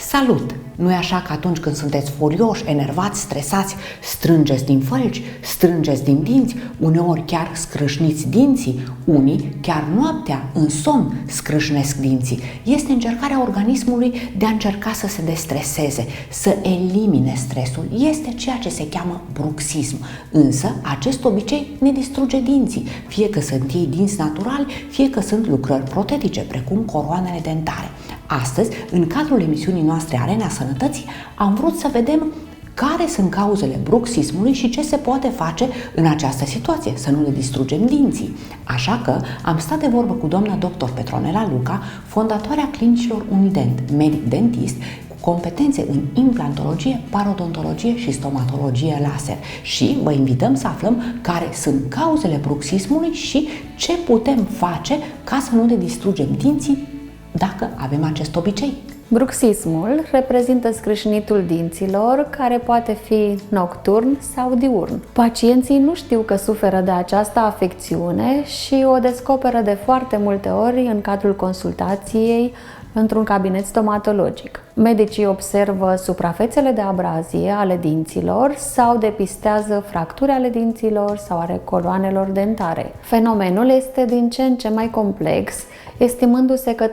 Salut! Nu-i așa că atunci când sunteți furioși, enervați, stresați, strângeți din fălci, strângeți din dinți, uneori chiar scrâșniți dinții, unii chiar noaptea, în somn, scrâșnesc dinții. Este încercarea organismului de a încerca să se destreseze, să elimine stresul. Este ceea ce se cheamă bruxism. Însă, acest obicei ne distruge dinții, fie că sunt ei dinți naturali, fie că sunt lucrări protetice, precum coroanele dentare. Astăzi, în cadrul emisiunii noastre Arena Sănătății, am vrut să vedem care sunt cauzele bruxismului și ce se poate face în această situație, să nu le distrugem dinții. Așa că am stat de vorbă cu doamna dr. Petronela Luca, fondatoarea Clinicilor Unident, medic dentist, cu competențe în implantologie, parodontologie și stomatologie laser. Și vă invităm să aflăm care sunt cauzele bruxismului și ce putem face ca să nu ne distrugem dinții dacă avem acest obicei. Bruxismul reprezintă scrâșnitul dinților, care poate fi nocturn sau diurn. Pacienții nu știu că suferă de această afecțiune și o descoperă de foarte multe ori în cadrul consultației într-un cabinet stomatologic. Medicii observă suprafețele de abrazie ale dinților sau depistează fracturi ale dinților sau ale coloanelor dentare. Fenomenul este din ce în ce mai complex, estimându-se că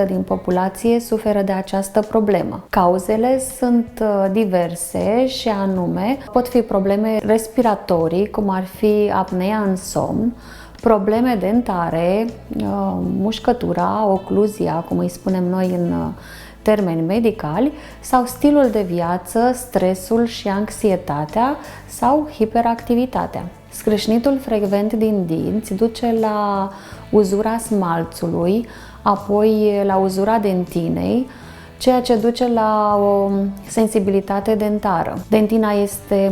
35% din populație suferă de această problemă. Cauzele sunt diverse și anume pot fi probleme respiratorii, cum ar fi apnea în somn, probleme dentare, mușcătura, ocluzia, cum îi spunem noi în termeni medicali, sau stilul de viață, stresul și anxietatea sau hiperactivitatea. Scrâșnitul frecvent din dinți duce la uzura smalțului, apoi la uzura dentinei, ceea ce duce la o sensibilitate dentară. Dentina este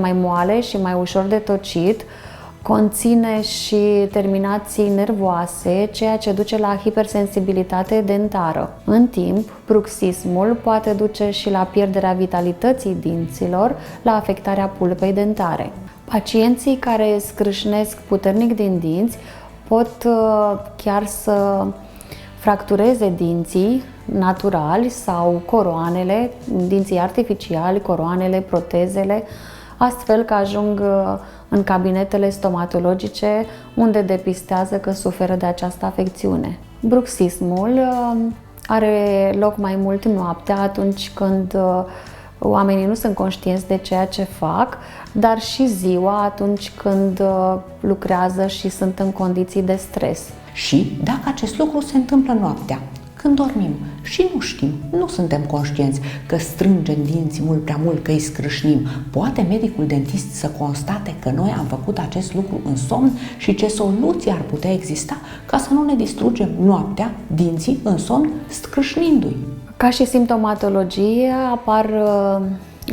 mai moale și mai ușor de tocit, conține și terminații nervoase, ceea ce duce la hipersensibilitate dentară. În timp, bruxismul poate duce și la pierderea vitalității dinților, la afectarea pulpei dentare. Pacienții care scrâșnesc puternic din dinți pot chiar să fractureze dinții naturali sau coroanele, dinții artificiali, coroanele, protezele, astfel că ajung în cabinetele stomatologice unde depistează că suferă de această afecțiune. Bruxismul are loc mai mult noaptea, atunci când oamenii nu sunt conștienți de ceea ce fac, dar și ziua, atunci când lucrează și sunt în condiții de stres. Și dacă acest lucru se întâmplă noaptea, când dormim și nu știm, nu suntem conștienți că strângem dinții mult prea mult, că îi scrâșnim, poate medicul dentist să constate că noi am făcut acest lucru în somn și ce soluții ar putea exista ca să nu ne distrugem noaptea dinții în somn scrâșnindu-i? Ca și simptomatologie apar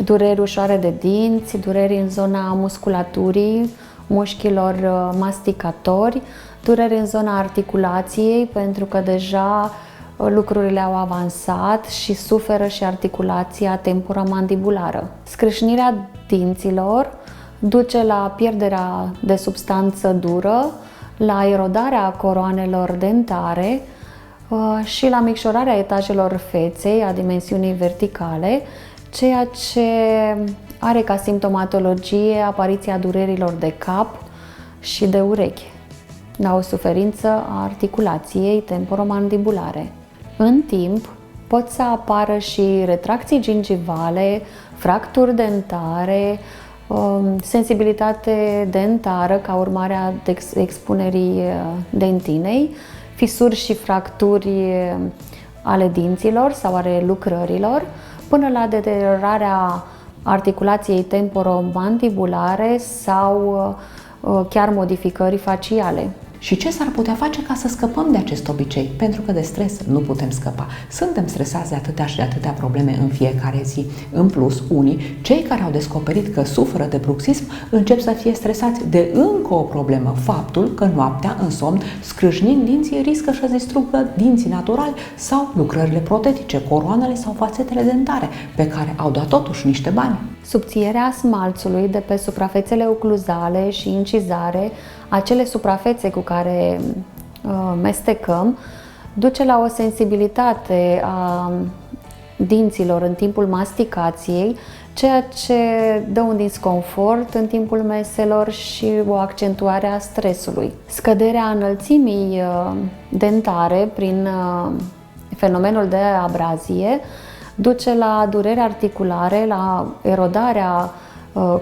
dureri ușoare de dinți, dureri în zona musculaturii, mușchilor masticatori, dureri în zona articulației, pentru că deja lucrurile au avansat și suferă și articulația temporomandibulară. Scrâșnirea dinților duce la pierderea de substanță dură, la erodarea coroanelor dentare și la micșorarea etajelor feței a dimensiunii verticale, ceea ce are ca simptomatologie apariția durerilor de cap și de urechi, la o suferință a articulației temporomandibulare. În timp, pot să apară și retracții gingivale, fracturi dentare, sensibilitate dentară ca urmare a expunerii dentinei, fisuri și fracturi ale dinților sau ale lucrărilor, până la deteriorarea articulației temporomandibulare sau chiar modificări faciale. Și ce s-ar putea face ca să scăpăm de acest obicei? Pentru că de stres nu putem scăpa. Suntem stresați de atâtea și de atâtea probleme în fiecare zi. În plus, unii, cei care au descoperit că suferă de bruxism, încep să fie stresați de încă o problemă, faptul că noaptea, în somn, scrâșnind dinții, riscă să distrugă dinții naturali sau lucrările protetice, coroanele sau fațetele dentare, pe care au dat totuși niște bani. Subțierea smalțului de pe suprafețele ocluzale și incizare, acele suprafețe cu care mestecăm, duce la o sensibilitate a dinților în timpul masticației, ceea ce dă un disconfort în timpul meselor și o accentuare a stresului. Scăderea înălțimii dentare prin fenomenul de abrazie duce la dureri articulare, la erodarea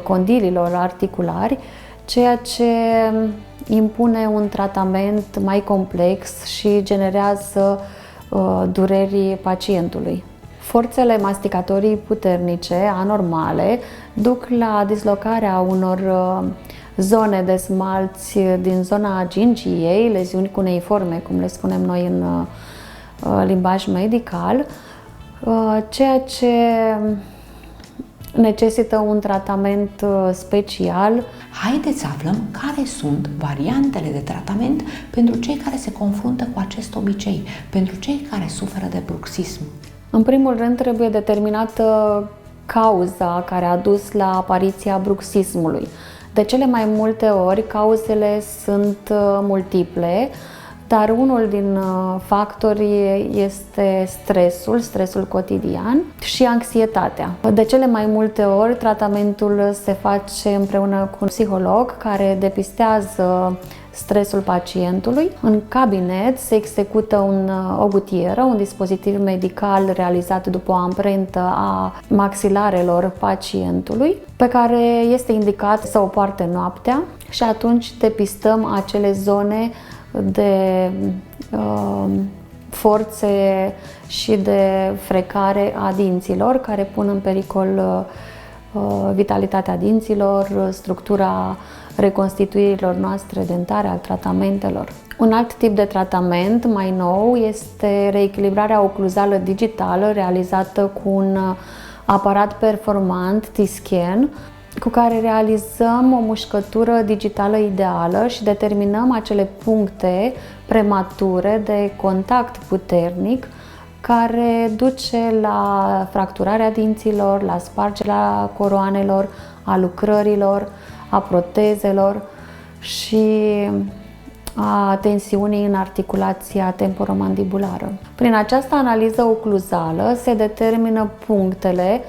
condililor articulari, ceea ce impune un tratament mai complex și generează dureri pacientului. Forțele masticatorii puternice, anormale, duc la dislocarea unor zone de smalți din zona gingiei, leziuni cuneiforme, cum le spunem noi în limbaj medical, ceea ce necesită un tratament special. Haideți să aflăm care sunt variantele de tratament pentru cei care se confruntă cu acest obicei, pentru cei care suferă de bruxism. În primul rând, trebuie determinată cauza care a dus la apariția bruxismului. De cele mai multe ori, cauzele sunt multiple, dar unul din factori este stresul cotidian și anxietatea. De cele mai multe ori, tratamentul se face împreună cu un psiholog care depistează stresul pacientului. În cabinet se execută o gutieră, un dispozitiv medical realizat după o amprentă a maxilarelor pacientului, pe care este indicat să o poarte noaptea și atunci depistăm acele zone de forțe și de frecare a dinților care pun în pericol vitalitatea dinților, structura reconstituirilor noastre dentare, al tratamentelor. Un alt tip de tratament mai nou este reechilibrarea ocluzală digitală realizată cu un aparat performant T-Scan, cu care realizăm o mușcătură digitală ideală și determinăm acele puncte premature de contact puternic care duce la fracturarea dinților, la spargerea coroanelor, a lucrărilor, a protezelor și a tensiunii în articulația temporomandibulară. Prin această analiză ocluzală se determină punctele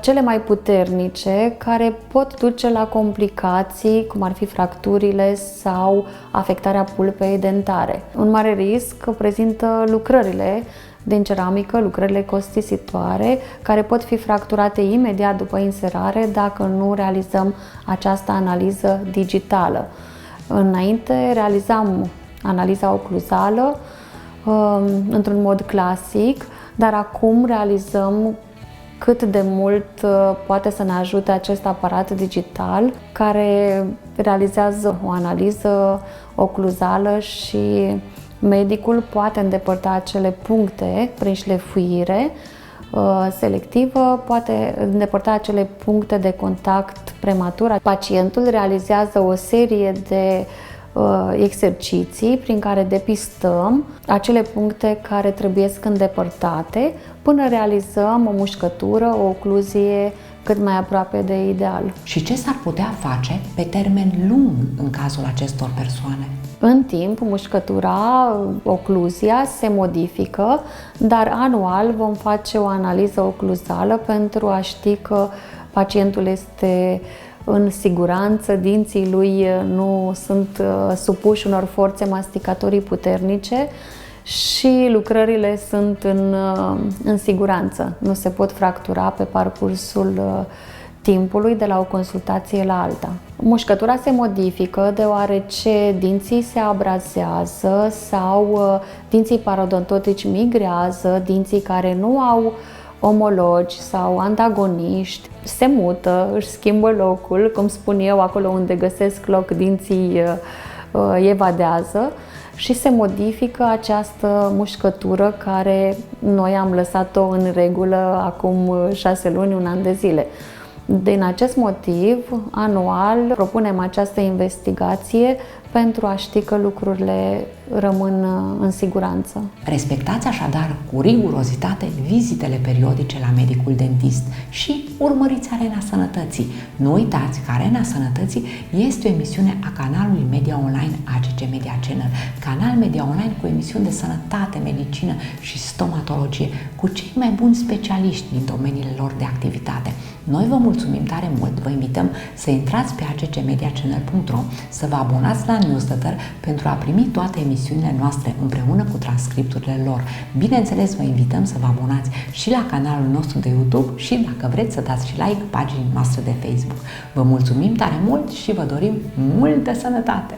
cele mai puternice care pot duce la complicații, cum ar fi fracturile sau afectarea pulpei dentare. Un mare risc prezintă lucrările din ceramică, lucrările costisitoare, care pot fi fracturate imediat după inserare dacă nu realizăm această analiză digitală. Înainte realizam analiza ocluzală într-un mod clasic, dar acum realizăm cât de mult poate să ne ajute acest aparat digital care realizează o analiză ocluzală și medicul poate îndepărta acele puncte prin șlefuire selectivă, poate îndepărta acele puncte de contact prematur. Pacientul realizează o serie de exerciții prin care depistăm acele puncte care trebuie îndepărtate până realizăm o mușcătură, o ocluzie cât mai aproape de ideal. Și ce s-ar putea face pe termen lung în cazul acestor persoane? În timp, mușcătura, ocluzia se modifică, dar anual vom face o analiză ocluzală pentru a ști că pacientul este în siguranță, dinții lui nu sunt supuși unor forțe masticatorii puternice și lucrările sunt în siguranță. Nu se pot fractura pe parcursul timpului de la o consultație la alta. Mușcătura se modifică deoarece dinții se abrazează sau dinții parodontotici migrează, dinții care nu au omologi sau antagoniști se mută, își schimbă locul, cum spun eu, acolo unde găsesc loc dinții evadează și se modifică această mușcătură care noi am lăsat-o în regulă acum 6 luni, un an de zile. Din acest motiv, anual propunem această investigație pentru a ști că lucrurile rămân în siguranță. Respectați așadar cu rigurozitate vizitele periodice la medicul dentist și urmăriți Arena Sănătății. Nu uitați că Arena Sănătății este o emisiune a canalului Media Online ACC Media Channel, canal media online cu emisiuni de sănătate, medicină și stomatologie, cu cei mai buni specialiști din domeniile lor de activitate. Noi vă mulțumim tare mult, vă invităm să intrați pe accmediachannel.ro, să vă abonați la newsletter pentru a primi toate emisiunile noastre împreună cu transcripturile lor. Bineînțeles, vă invităm să vă abonați și la canalul nostru de YouTube și, dacă vreți, să dați și like paginii noastre de Facebook. Vă mulțumim tare mult și vă dorim multă sănătate!